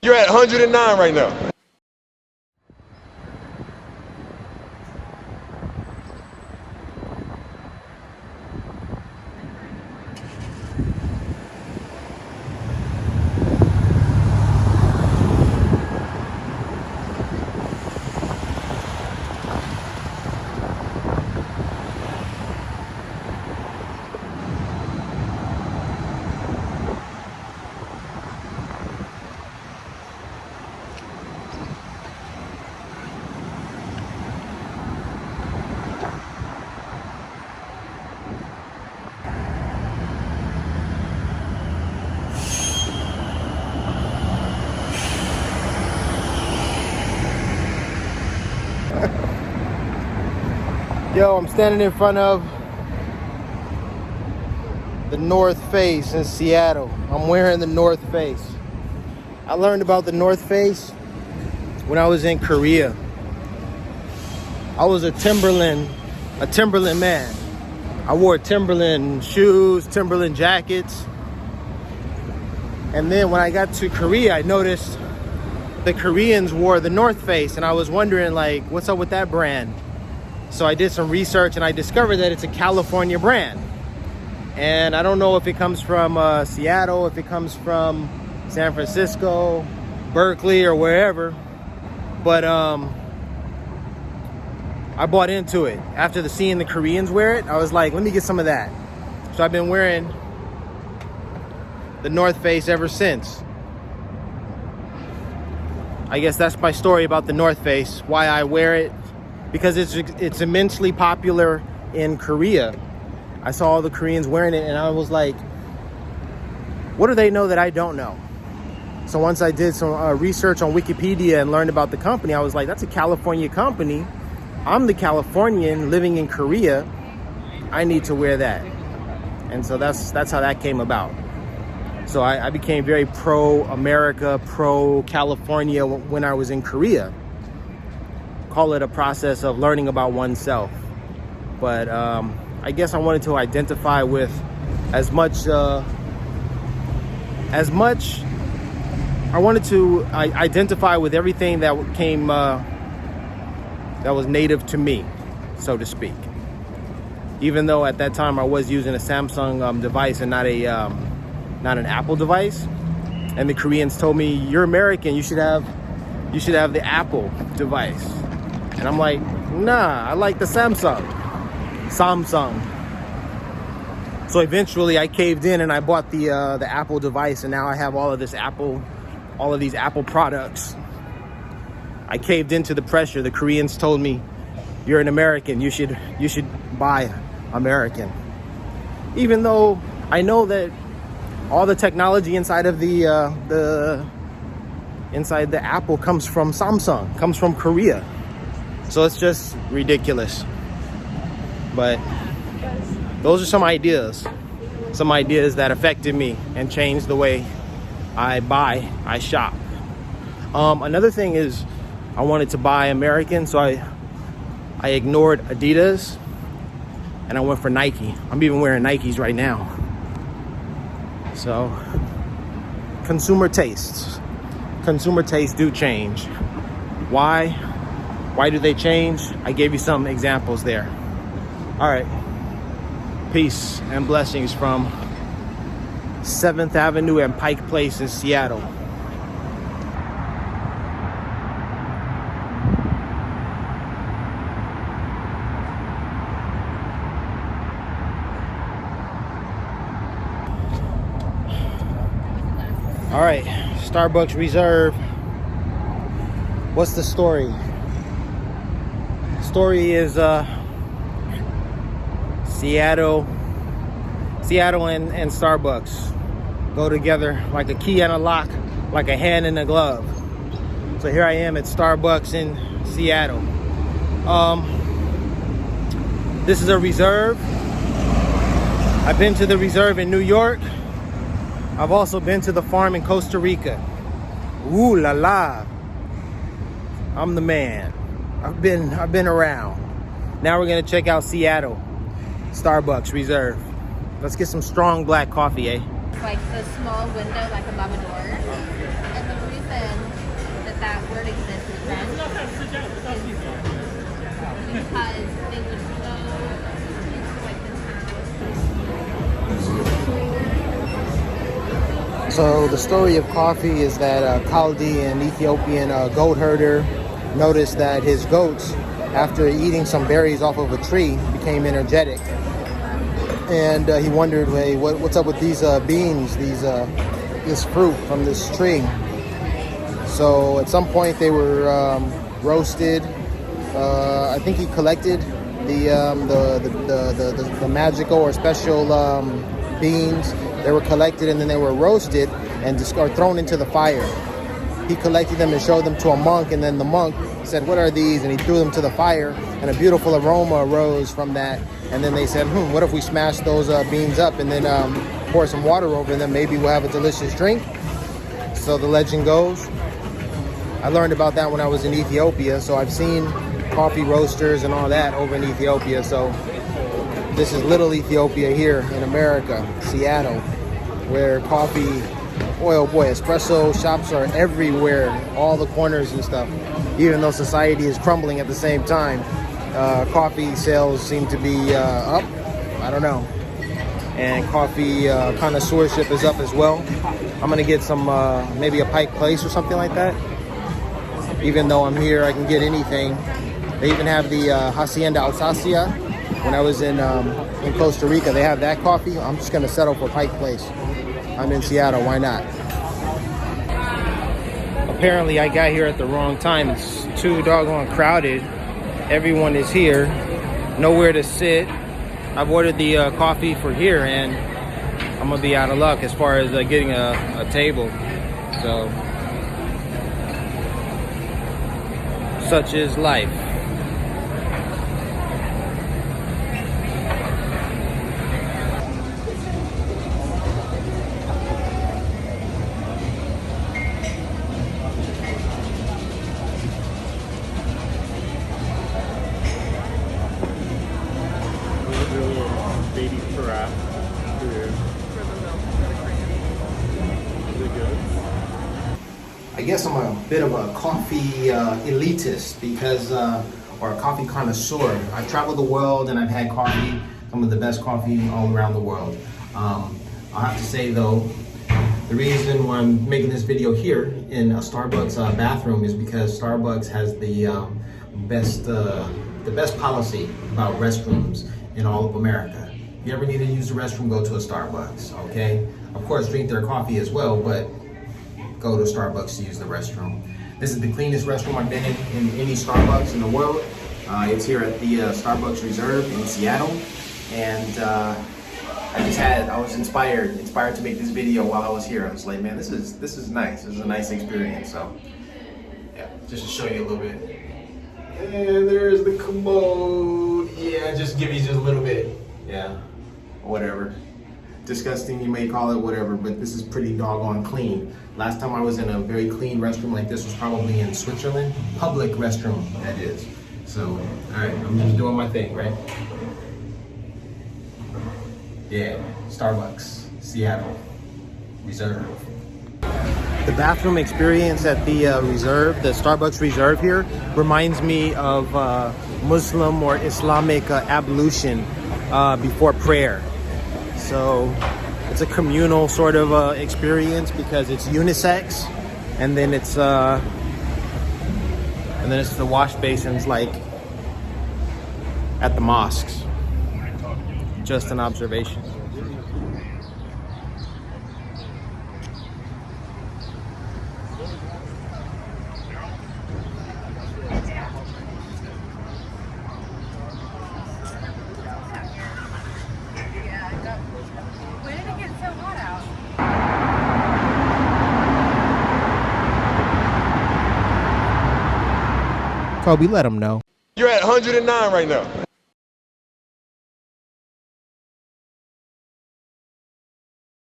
You're at 109 right now. Yo, I'm standing in front of the North Face in Seattle. I'm wearing the North Face. I learned about the North Face when I was in Korea. I was a Timberland man. I wore Timberland shoes, Timberland jackets. And then when I got to Korea, I noticed the Koreans wore the North Face, and I was wondering, like, what's up with that brand? So I did some research and I discovered that it's a California brand. And I don't know if it comes from Seattle, if it comes from San Francisco, Berkeley, or wherever. But I bought into it. After seeing the Koreans wear it, I was like, let me get some of that. So I've been wearing the North Face ever since. I guess that's my story about the North Face, why I wear it. Because it's immensely popular in Korea. I saw all the Koreans wearing it and I was like, what do they know that I don't know? So once I did some research on Wikipedia and learned about the company, I was like, that's a California company. I'm the Californian living in Korea. I need to wear that. And so that's how that came about. So I became very pro-America, pro-California when I was in Korea. Call it a process of learning about oneself. But I guess I wanted to identify with as much I wanted to identify with everything that came that was native to me, so to speak. Even though at that time I was using a Samsung device and not an Apple device, and the Koreans told me, you're American, you should have the Apple device. And I'm like, nah, I like the Samsung. So eventually I caved in and I bought the Apple device, and now I have all of these Apple products. I caved into the pressure. The Koreans told me, you're an American, you should buy American. Even though I know that all the technology inside of the Apple comes from Samsung, comes from Korea. So it's just ridiculous. But those are some ideas that affected me and changed the way I shop. Another thing is I wanted to buy American, so I ignored Adidas and I went for Nike. I'm even wearing Nikes right now. So consumer tastes do change. Why do they change? I gave you some examples there. All right. Peace and blessings from 7th Avenue and Pike Place in Seattle. All right, Starbucks Reserve. What's the story? Story is Seattle and Starbucks go together like a key and a lock, like a hand in a glove. So here I am at Starbucks in Seattle. This is a Reserve. I've been to the Reserve in New York. I've also been to the farm in Costa Rica. Ooh la la. I'm the man. I've been around. Now we're gonna check out Seattle. Starbucks Reserve. Let's get some strong black coffee, eh? Like the small window, like a lavador. And the reason So the story of coffee is that a Chaldean Ethiopian goat herder noticed that his goats, after eating some berries off of a tree, became energetic. And he wondered, hey, what's up with these beans, this fruit from this tree? So at some point they were roasted. I think he collected the magical or special beans. They were collected and then they were roasted and or thrown into the fire. He collected them and showed them to a monk, and then the monk said, "What are these?" And he threw them to the fire, and a beautiful aroma arose from that. And then they said, what if we smash those beans up and then pour some water over them? Maybe we'll have a delicious drink. So the legend goes. I learned about that when I was in Ethiopia. So I've seen coffee roasters and all that over in Ethiopia. So this is little Ethiopia here in America, Seattle, where coffee, oh boy, espresso shops are everywhere, all the corners and stuff. Even though society is crumbling at the same time, coffee sales seem to be up. I don't know. And coffee connoisseurship is up as well. I'm gonna get some, maybe a Pike Place or something like that. Even though I'm here, I can get anything. They even have the Hacienda Alsacia. When I was in Costa Rica, they have that coffee. I'm just gonna settle for Pike Place. I'm in Seattle, why not? Apparently I got here at the wrong time. It's too doggone crowded. Everyone is here, nowhere to sit. I've ordered the coffee for here, and I'm gonna be out of luck as far as getting a table. So, such is life. Baby giraffe food. For the milk. Really good. I guess I'm a bit of a coffee elitist because, or a coffee connoisseur. I've traveled the world and I've had coffee, some of the best coffee all around the world. I'll have to say though, the reason why I'm making this video here in a Starbucks bathroom is because Starbucks has the best policy about restrooms in all of America. If you ever need to use the restroom, go to a Starbucks, okay? Of course, drink their coffee as well, but go to Starbucks to use the restroom. This is the cleanest restroom I've been in any Starbucks in the world. It's here at the Starbucks Reserve in Seattle. And I was inspired to make this video while I was here. I was like, man, this is nice. This is a nice experience. So yeah, just to show you a little bit. And there's the commode. Yeah, just give you just a little bit. Yeah, whatever. Disgusting, you may call it, whatever, but this is pretty doggone clean. Last time I was in a very clean restroom like this was probably in Switzerland. Public restroom, that is. So, all right, I'm just doing my thing, right? Yeah, Starbucks, Seattle, Reserve. The bathroom experience at the Reserve, the Starbucks Reserve here, reminds me of Muslim or Islamic ablution before prayer. So it's a communal sort of experience because it's unisex, and then it's the wash basins like at the mosques. Just an observation. When did it get so hot out? Kobe, let them know. You're at 109 right now.